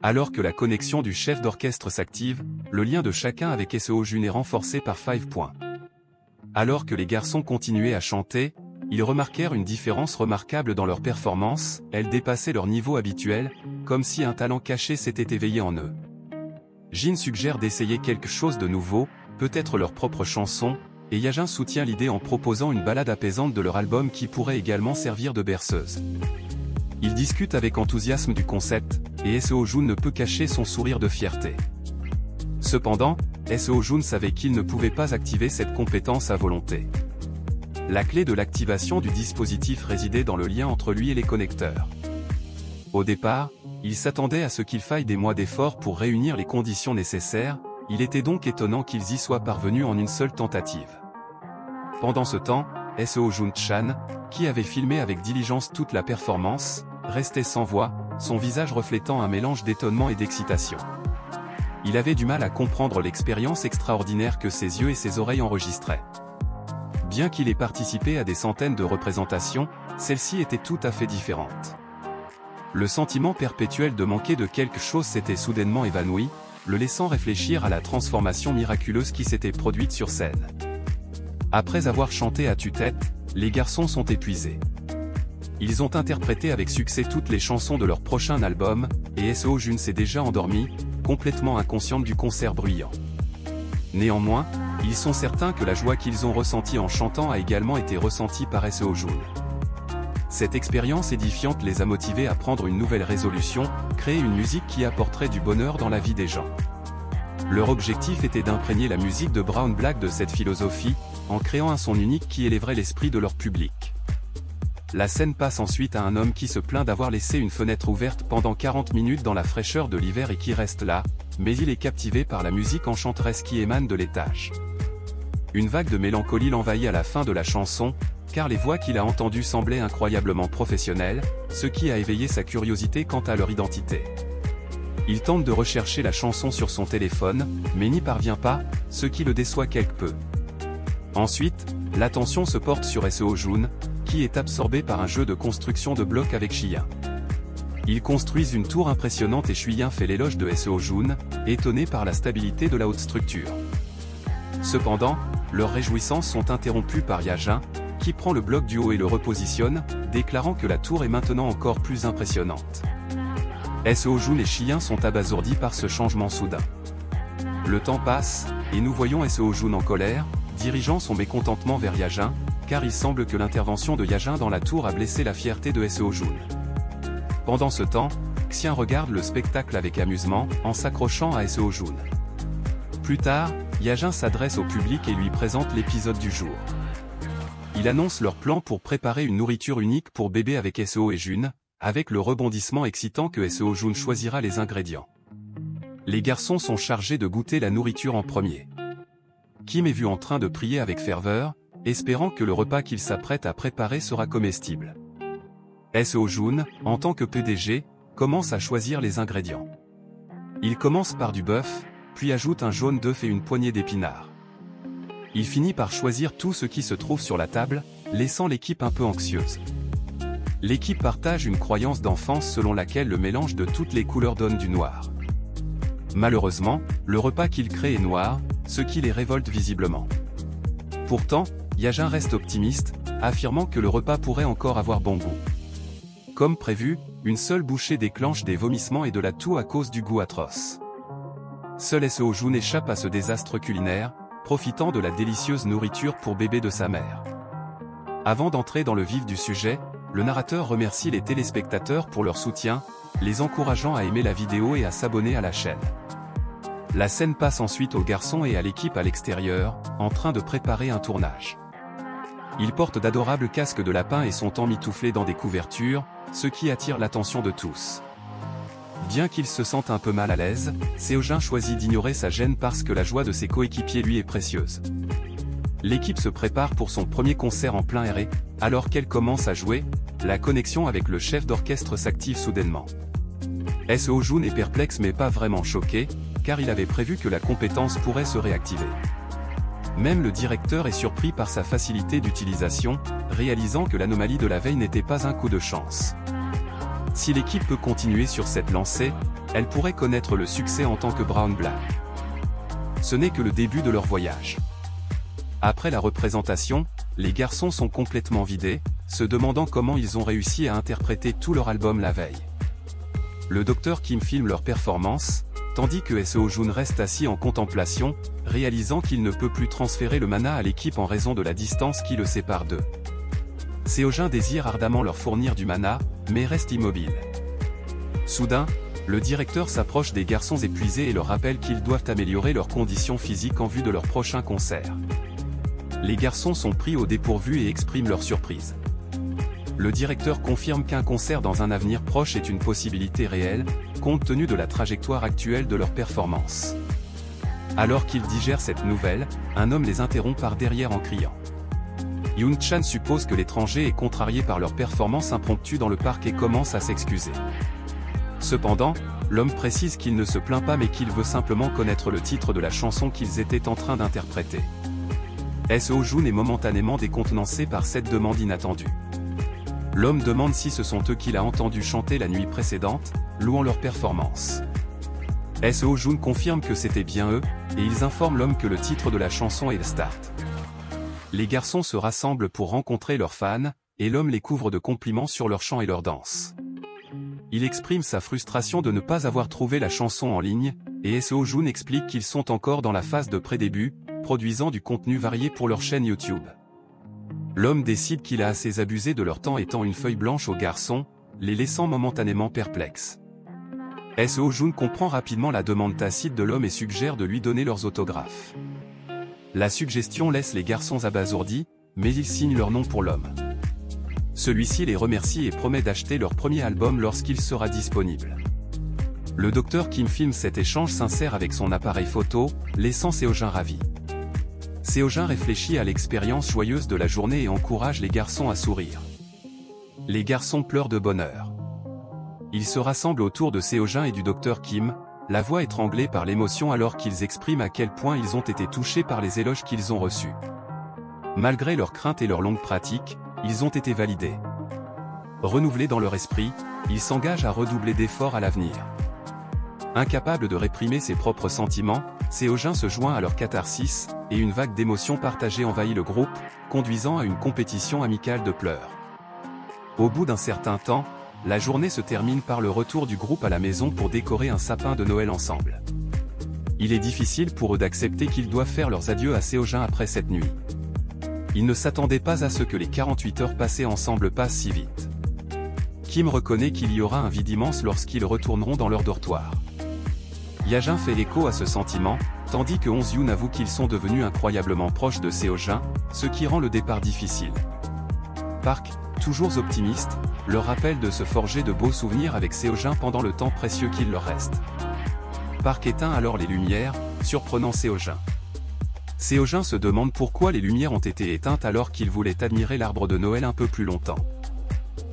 Alors que la connexion du chef d'orchestre s'active, le lien de chacun avec Seo Jun est renforcé par 5 points. Alors que les garçons continuaient à chanter, ils remarquèrent une différence remarquable dans leur performance, elle dépassait leur niveau habituel, comme si un talent caché s'était éveillé en eux. Jin suggère d'essayer quelque chose de nouveau, peut-être leur propre chanson, et Yajin soutient l'idée en proposant une ballade apaisante de leur album qui pourrait également servir de berceuse. Ils discutent avec enthousiasme du concept, et Seo Jun ne peut cacher son sourire de fierté. Cependant, Seo Jun savait qu'il ne pouvait pas activer cette compétence à volonté. La clé de l'activation du dispositif résidait dans le lien entre lui et les connecteurs. Au départ, il s'attendait à ce qu'il faille des mois d'efforts pour réunir les conditions nécessaires, il était donc étonnant qu'ils y soient parvenus en une seule tentative. Pendant ce temps, Seo Jun-chan, qui avait filmé avec diligence toute la performance, restait sans voix, son visage reflétant un mélange d'étonnement et d'excitation. Il avait du mal à comprendre l'expérience extraordinaire que ses yeux et ses oreilles enregistraient. Bien qu'il ait participé à des centaines de représentations, celle-ci était tout à fait différente. Le sentiment perpétuel de manquer de quelque chose s'était soudainement évanoui, le laissant réfléchir à la transformation miraculeuse qui s'était produite sur scène. Après avoir chanté à tue-tête, les garçons sont épuisés. Ils ont interprété avec succès toutes les chansons de leur prochain album, et Seo Jun s'est déjà endormie, complètement inconsciente du concert bruyant. Néanmoins, ils sont certains que la joie qu'ils ont ressentie en chantant a également été ressentie par Seo Jun. Cette expérience édifiante les a motivés à prendre une nouvelle résolution, créer une musique qui apporterait du bonheur dans la vie des gens. Leur objectif était d'imprégner la musique de Brown Black de cette philosophie, en créant un son unique qui élèverait l'esprit de leur public. La scène passe ensuite à un homme qui se plaint d'avoir laissé une fenêtre ouverte pendant 40 minutes dans la fraîcheur de l'hiver et qui reste là, mais il est captivé par la musique enchanteresse qui émane de l'étage. Une vague de mélancolie l'envahit à la fin de la chanson, car les voix qu'il a entendues semblaient incroyablement professionnelles, ce qui a éveillé sa curiosité quant à leur identité. Il tente de rechercher la chanson sur son téléphone, mais n'y parvient pas, ce qui le déçoit quelque peu. Ensuite, l'attention se porte sur Seo Jun, qui est absorbé par un jeu de construction de blocs avec Shiyin. Ils construisent une tour impressionnante et Shiyin fait l'éloge de Seo Jun, étonné par la stabilité de la haute structure. Cependant, leurs réjouissances sont interrompues par Yajin, qui prend le bloc du haut et le repositionne, déclarant que la tour est maintenant encore plus impressionnante. Seo Jun et Shiyin sont abasourdis par ce changement soudain. Le temps passe, et nous voyons Seo Jun en colère, dirigeant son mécontentement vers Yajin, car il semble que l'intervention de Yajin dans la tour a blessé la fierté de Seo Jun. Pendant ce temps, Xian regarde le spectacle avec amusement, en s'accrochant à Seo Jun. Plus tard, Yajin s'adresse au public et lui présente l'épisode du jour. Il annonce leur plan pour préparer une nourriture unique pour bébé avec Seo et Jun, avec le rebondissement excitant que Seo Jun choisira les ingrédients. Les garçons sont chargés de goûter la nourriture en premier. Kim est vu en train de prier avec ferveur, espérant que le repas qu'il s'apprête à préparer sera comestible. Seo Jun, en tant que PDG, commence à choisir les ingrédients. Il commence par du bœuf, puis ajoute un jaune d'œuf et une poignée d'épinards. Il finit par choisir tout ce qui se trouve sur la table, laissant l'équipe un peu anxieuse. L'équipe partage une croyance d'enfance selon laquelle le mélange de toutes les couleurs donne du noir. Malheureusement, le repas qu'il crée est noir, ce qui les révolte visiblement. Pourtant, Yajin reste optimiste, affirmant que le repas pourrait encore avoir bon goût. Comme prévu, une seule bouchée déclenche des vomissements et de la toux à cause du goût atroce. Seul Seo Jun échappe à ce désastre culinaire, profitant de la délicieuse nourriture pour bébé de sa mère. Avant d'entrer dans le vif du sujet, le narrateur remercie les téléspectateurs pour leur soutien, les encourageant à aimer la vidéo et à s'abonner à la chaîne. La scène passe ensuite aux garçons et à l'équipe à l'extérieur, en train de préparer un tournage. Ils portent d'adorables casques de lapin et sont emmitouflés dans des couvertures, ce qui attire l'attention de tous. Bien qu'il se sente un peu mal à l'aise, Seo Jun choisit d'ignorer sa gêne parce que la joie de ses coéquipiers lui est précieuse. L'équipe se prépare pour son premier concert en plein air et, alors qu'elle commence à jouer, la connexion avec le chef d'orchestre s'active soudainement. Seo Jun est perplexe mais pas vraiment choqué, car il avait prévu que la compétence pourrait se réactiver. Même le directeur est surpris par sa facilité d'utilisation, réalisant que l'anomalie de la veille n'était pas un coup de chance. Si l'équipe peut continuer sur cette lancée, elle pourrait connaître le succès en tant que Brown Black. Ce n'est que le début de leur voyage. Après la représentation, les garçons sont complètement vidés, se demandant comment ils ont réussi à interpréter tout leur album la veille. Le Dr Kim filme leur performance, tandis que Seo-Jun reste assis en contemplation, réalisant qu'il ne peut plus transférer le mana à l'équipe en raison de la distance qui le sépare d'eux. Seo-Jun désire ardemment leur fournir du mana, mais reste immobile. Soudain, le directeur s'approche des garçons épuisés et leur rappelle qu'ils doivent améliorer leurs conditions physiques en vue de leur prochain concert. Les garçons sont pris au dépourvu et expriment leur surprise. Le directeur confirme qu'un concert dans un avenir proche est une possibilité réelle, compte tenu de la trajectoire actuelle de leur performance. Alors qu'ils digèrent cette nouvelle, un homme les interrompt par derrière en criant. Yoon-chan suppose que l'étranger est contrarié par leur performance impromptue dans le parc et commence à s'excuser. Cependant, l'homme précise qu'il ne se plaint pas mais qu'il veut simplement connaître le titre de la chanson qu'ils étaient en train d'interpréter. Seo-Jun est momentanément décontenancé par cette demande inattendue. L'homme demande si ce sont eux qu'il a entendu chanter la nuit précédente, louant leur performance. Seo-Jun confirme que c'était bien eux, et ils informent l'homme que le titre de la chanson est le Start. Les garçons se rassemblent pour rencontrer leurs fans, et l'homme les couvre de compliments sur leur chant et leur danse. Il exprime sa frustration de ne pas avoir trouvé la chanson en ligne, et Seo-Jun explique qu'ils sont encore dans la phase de pré-début, produisant du contenu varié pour leur chaîne YouTube. L'homme décide qu'il a assez abusé de leur temps et tend une feuille blanche aux garçons, les laissant momentanément perplexes. Seo-Jun comprend rapidement la demande tacite de l'homme et suggère de lui donner leurs autographes. La suggestion laisse les garçons abasourdis, mais ils signent leur nom pour l'homme. Celui-ci les remercie et promet d'acheter leur premier album lorsqu'il sera disponible. Le Dr Kim filme cet échange sincère avec son appareil photo, laissant Seo-Jun ravi. Seo-Jun réfléchit à l'expérience joyeuse de la journée et encourage les garçons à sourire. Les garçons pleurent de bonheur. Ils se rassemblent autour de Seo-Jun et du Dr Kim, la voix étranglée par l'émotion alors qu'ils expriment à quel point ils ont été touchés par les éloges qu'ils ont reçus. Malgré leurs craintes et leur longue pratique, ils ont été validés. Renouvelés dans leur esprit, ils s'engagent à redoubler d'efforts à l'avenir. Incapable de réprimer ses propres sentiments, Seo-Jun se joint à leur catharsis, et une vague d'émotions partagées envahit le groupe, conduisant à une compétition amicale de pleurs. Au bout d'un certain temps, la journée se termine par le retour du groupe à la maison pour décorer un sapin de Noël ensemble. Il est difficile pour eux d'accepter qu'ils doivent faire leurs adieux à Seo-Jun après cette nuit. Ils ne s'attendaient pas à ce que les 48 heures passées ensemble passent si vite. Kim reconnaît qu'il y aura un vide immense lorsqu'ils retourneront dans leur dortoir. Yajin fait écho à ce sentiment, tandis que On-Yoon avoue qu'ils sont devenus incroyablement proches de Seo-Jun, ce qui rend le départ difficile. Park, toujours optimiste, leur rappelle de se forger de beaux souvenirs avec Seo-Jun pendant le temps précieux qu'il leur reste. Park éteint alors les lumières, surprenant Seo-Jun. Seo-Jun se demande pourquoi les lumières ont été éteintes alors qu'il voulait admirer l'arbre de Noël un peu plus longtemps.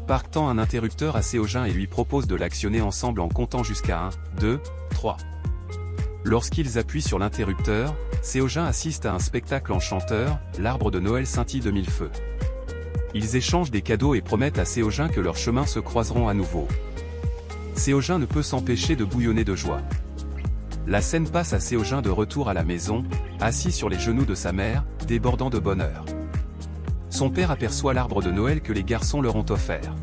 Park tend un interrupteur à Seo-Jun et lui propose de l'actionner ensemble en comptant jusqu'à 1, 2, 3. Lorsqu'ils appuient sur l'interrupteur, Seo-Jun assiste à un spectacle enchanteur, l'arbre de Noël scintille de mille feux. Ils échangent des cadeaux et promettent à Seo-Jun que leurs chemins se croiseront à nouveau. Seo-Jun ne peut s'empêcher de bouillonner de joie. La scène passe à Seo-Jun de retour à la maison, assis sur les genoux de sa mère, débordant de bonheur. Son père aperçoit l'arbre de Noël que les garçons leur ont offert.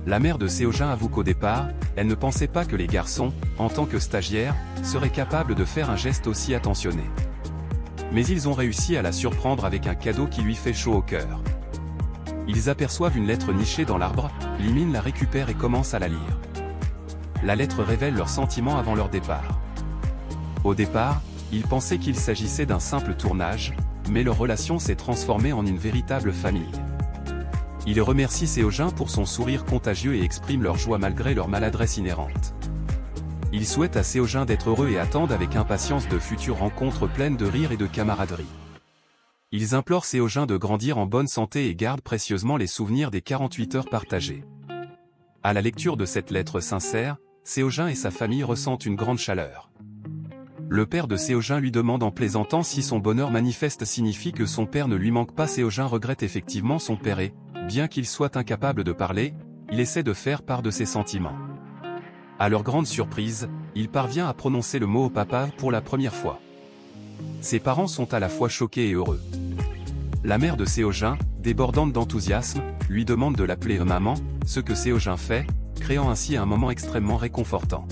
La mère de Seo-Jun avoue qu'au départ, elle ne pensait pas que les garçons, en tant que stagiaires, seraient capables de faire un geste aussi attentionné. Mais ils ont réussi à la surprendre avec un cadeau qui lui fait chaud au cœur. Ils aperçoivent une lettre nichée dans l'arbre, Limin la récupère et commence à la lire. La lettre révèle leurs sentiments avant leur départ. Au départ, ils pensaient qu'il s'agissait d'un simple tournage, mais leur relation s'est transformée en une véritable famille. Ils remercient Seo-Jun pour son sourire contagieux et expriment leur joie malgré leur maladresse inhérente. Ils souhaitent à Seo-Jun d'être heureux et attendent avec impatience de futures rencontres pleines de rire et de camaraderie. Ils implorent Seo-Jun de grandir en bonne santé et gardent précieusement les souvenirs des 48 heures partagées. À la lecture de cette lettre sincère, Seo-Jun et sa famille ressentent une grande chaleur. Le père de Seo-Jun lui demande en plaisantant si son bonheur manifeste signifie que son père ne lui manque pas. Seo-Jun regrette effectivement son père et, bien qu'il soit incapable de parler, il essaie de faire part de ses sentiments. À leur grande surprise, il parvient à prononcer le mot papa pour la première fois. Ses parents sont à la fois choqués et heureux. La mère de Séojin, débordante d'enthousiasme, lui demande de l'appeler maman, ce que Séojin fait, créant ainsi un moment extrêmement réconfortant.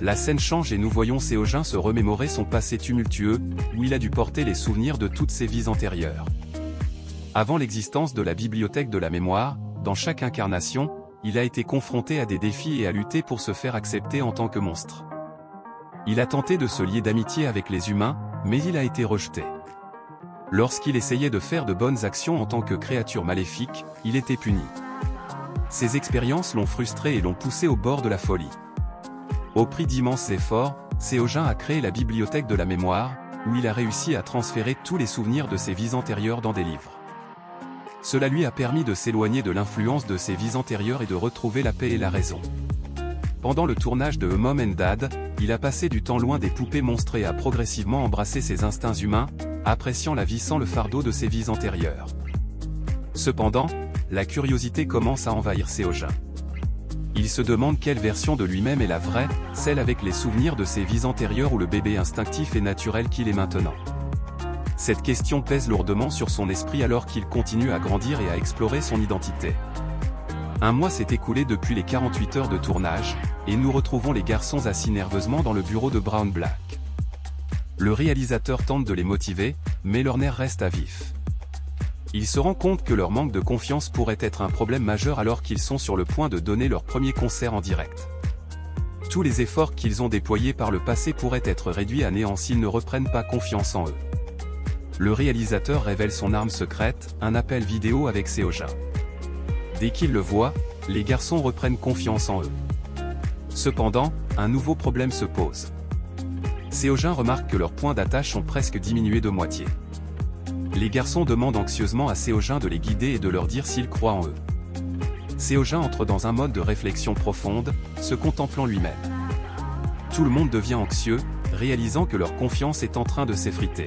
La scène change et nous voyons Séojin se remémorer son passé tumultueux, où il a dû porter les souvenirs de toutes ses vies antérieures. Avant l'existence de la bibliothèque de la mémoire, dans chaque incarnation, il a été confronté à des défis et à lutter pour se faire accepter en tant que monstre. Il a tenté de se lier d'amitié avec les humains, mais il a été rejeté. Lorsqu'il essayait de faire de bonnes actions en tant que créature maléfique, il était puni. Ces expériences l'ont frustré et l'ont poussé au bord de la folie. Au prix d'immenses efforts, Séojin a créé la bibliothèque de la mémoire, où il a réussi à transférer tous les souvenirs de ses vies antérieures dans des livres. Cela lui a permis de s'éloigner de l'influence de ses vies antérieures et de retrouver la paix et la raison. Pendant le tournage de A Mom and Dad, il a passé du temps loin des poupées monstres et a progressivement embrassé ses instincts humains, appréciant la vie sans le fardeau de ses vies antérieures. Cependant, la curiosité commence à envahir Séojin. Il se demande quelle version de lui-même est la vraie, celle avec les souvenirs de ses vies antérieures ou le bébé instinctif et naturel qu'il est maintenant. Cette question pèse lourdement sur son esprit alors qu'il continue à grandir et à explorer son identité. Un mois s'est écoulé depuis les 48 heures de tournage, et nous retrouvons les garçons assis nerveusement dans le bureau de Brown Black. Le réalisateur tente de les motiver, mais leur nerf reste à vif. Il se rend compte que leur manque de confiance pourrait être un problème majeur alors qu'ils sont sur le point de donner leur premier concert en direct. Tous les efforts qu'ils ont déployés par le passé pourraient être réduits à néant s'ils ne reprennent pas confiance en eux. Le réalisateur révèle son arme secrète, un appel vidéo avec Séojin. Dès qu'ils le voient, les garçons reprennent confiance en eux. Cependant, un nouveau problème se pose. Séojin remarque que leurs points d'attache ont presque diminué de moitié. Les garçons demandent anxieusement à Séojin de les guider et de leur dire s'ils croient en eux. Séojin entre dans un mode de réflexion profonde, se contemplant lui-même. Tout le monde devient anxieux, réalisant que leur confiance est en train de s'effriter.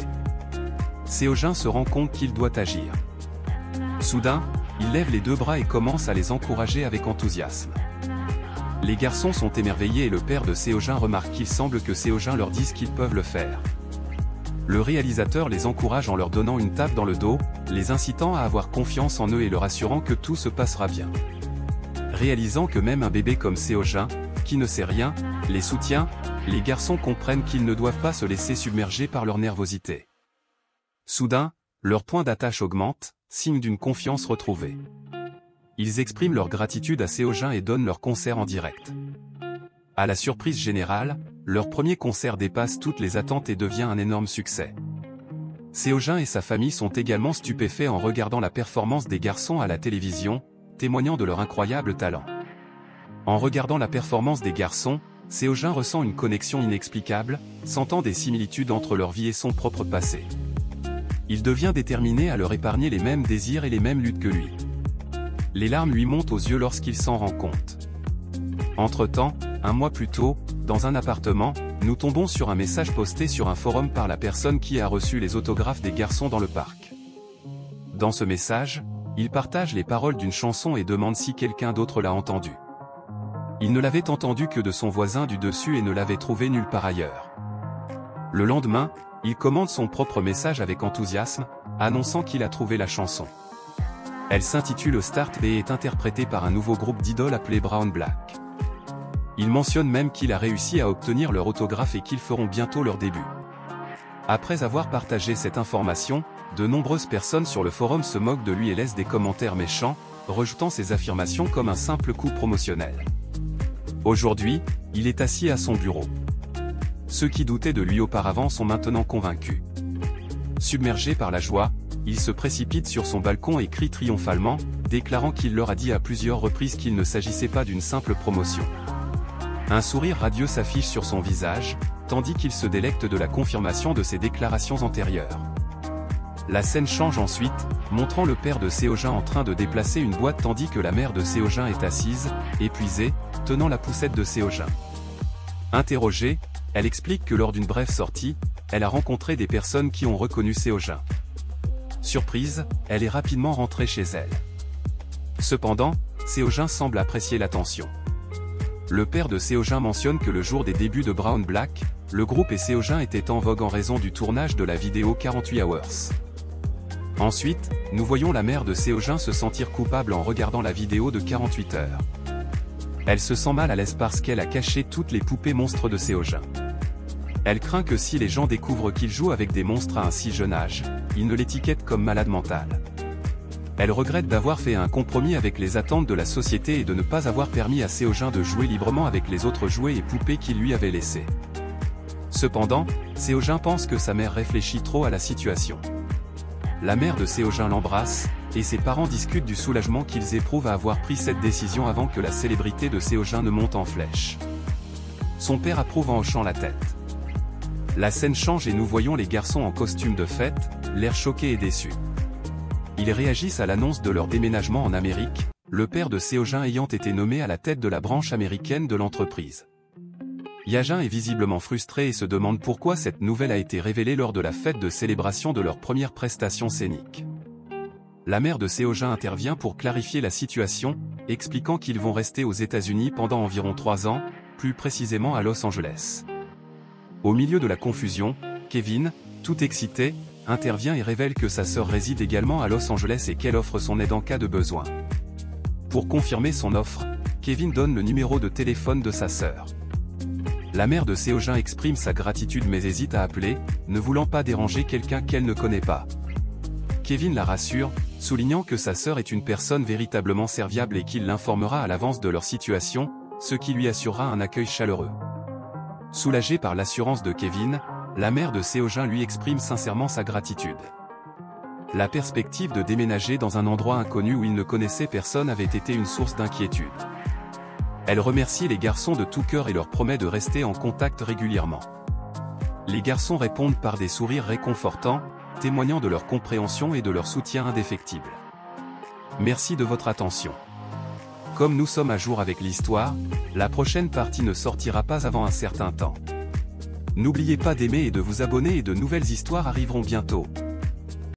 Séojin se rend compte qu'il doit agir. Soudain, il lève les deux bras et commence à les encourager avec enthousiasme. Les garçons sont émerveillés et le père de Séojin remarque qu'il semble que Séojin leur dise qu'ils peuvent le faire. Le réalisateur les encourage en leur donnant une tape dans le dos, les incitant à avoir confiance en eux et leur assurant que tout se passera bien. Réalisant que même un bébé comme Séojin, qui ne sait rien, les soutient, les garçons comprennent qu'ils ne doivent pas se laisser submerger par leur nervosité. Soudain, leur point d'attache augmente, signe d'une confiance retrouvée. Ils expriment leur gratitude à Séojin et donnent leur concert en direct. À la surprise générale, leur premier concert dépasse toutes les attentes et devient un énorme succès. Séojin et sa famille sont également stupéfaits en regardant la performance des garçons à la télévision, témoignant de leur incroyable talent. En regardant la performance des garçons, Séojin ressent une connexion inexplicable, sentant des similitudes entre leur vie et son propre passé. Il devient déterminé à leur épargner les mêmes désirs et les mêmes luttes que lui. Les larmes lui montent aux yeux lorsqu'il s'en rend compte. Entre-temps, un mois plus tôt, dans un appartement, nous tombons sur un message posté sur un forum par la personne qui a reçu les autographes des garçons dans le parc. Dans ce message, il partage les paroles d'une chanson et demande si quelqu'un d'autre l'a entendue. Il ne l'avait entendu que de son voisin du dessus et ne l'avait trouvé nulle part ailleurs. Le lendemain, il commande son propre message avec enthousiasme, annonçant qu'il a trouvé la chanson. Elle s'intitule Start et est interprétée par un nouveau groupe d'idoles appelé Brown Black. Il mentionne même qu'il a réussi à obtenir leur autographe et qu'ils feront bientôt leur début. Après avoir partagé cette information, de nombreuses personnes sur le forum se moquent de lui et laissent des commentaires méchants, rejetant ses affirmations comme un simple coup promotionnel. Aujourd'hui, il est assis à son bureau. Ceux qui doutaient de lui auparavant sont maintenant convaincus. Submergé par la joie, il se précipite sur son balcon et crie triomphalement, déclarant qu'il leur a dit à plusieurs reprises qu'il ne s'agissait pas d'une simple promotion. Un sourire radieux s'affiche sur son visage, tandis qu'il se délecte de la confirmation de ses déclarations antérieures. La scène change ensuite, montrant le père de Séojin en train de déplacer une boîte tandis que la mère de Séojin est assise, épuisée, tenant la poussette de Séojin. Interrogée, elle explique que lors d'une brève sortie, elle a rencontré des personnes qui ont reconnu Séojin. Surprise, elle est rapidement rentrée chez elle. Cependant, Séojin semble apprécier l'attention. le père de Séogin mentionne que le jour des débuts de Brown Black, le groupe et Séogin étaient en vogue en raison du tournage de la vidéo 48 Hours. Ensuite, nous voyons la mère de Séogin se sentir coupable en regardant la vidéo de 48 heures. Elle se sent mal à l'aise parce qu'elle a caché toutes les poupées monstres de Séogin. Elle craint que si les gens découvrent qu'il joue avec des monstres à un si jeune âge, ils ne l'étiquettent comme malade mental. Elle regrette d'avoir fait un compromis avec les attentes de la société et de ne pas avoir permis à Séogin de jouer librement avec les autres jouets et poupées qu'il lui avait laissés. Cependant, Séogin pense que sa mère réfléchit trop à la situation. La mère de Séogin l'embrasse, et ses parents discutent du soulagement qu'ils éprouvent à avoir pris cette décision avant que la célébrité de Séogin ne monte en flèche. Son père approuve en hochant la tête. La scène change et nous voyons les garçons en costume de fête, l'air choqués et déçus. Ils réagissent à l'annonce de leur déménagement en Amérique, le père de Séogin ayant été nommé à la tête de la branche américaine de l'entreprise. Yajin est visiblement frustré et se demande pourquoi cette nouvelle a été révélée lors de la fête de célébration de leur première prestation scénique. La mère de Séogin intervient pour clarifier la situation, expliquant qu'ils vont rester aux États-Unis pendant environ 3 ans, plus précisément à Los Angeles. Au milieu de la confusion, Kevin, tout excité, intervient et révèle que sa sœur réside également à Los Angeles et qu'elle offre son aide en cas de besoin. Pour confirmer son offre, Kevin donne le numéro de téléphone de sa sœur. La mère de Séogin exprime sa gratitude mais hésite à appeler, ne voulant pas déranger quelqu'un qu'elle ne connaît pas. Kevin la rassure, soulignant que sa sœur est une personne véritablement serviable et qu'il l'informera à l'avance de leur situation, ce qui lui assurera un accueil chaleureux. Soulagée par l'assurance de Kevin, la mère de Séogin lui exprime sincèrement sa gratitude. La perspective de déménager dans un endroit inconnu où il ne connaissait personne avait été une source d'inquiétude. Elle remercie les garçons de tout cœur et leur promet de rester en contact régulièrement. Les garçons répondent par des sourires réconfortants, témoignant de leur compréhension et de leur soutien indéfectible. Merci de votre attention. Comme nous sommes à jour avec l'histoire, la prochaine partie ne sortira pas avant un certain temps. N'oubliez pas d'aimer et de vous abonner et de nouvelles histoires arriveront bientôt.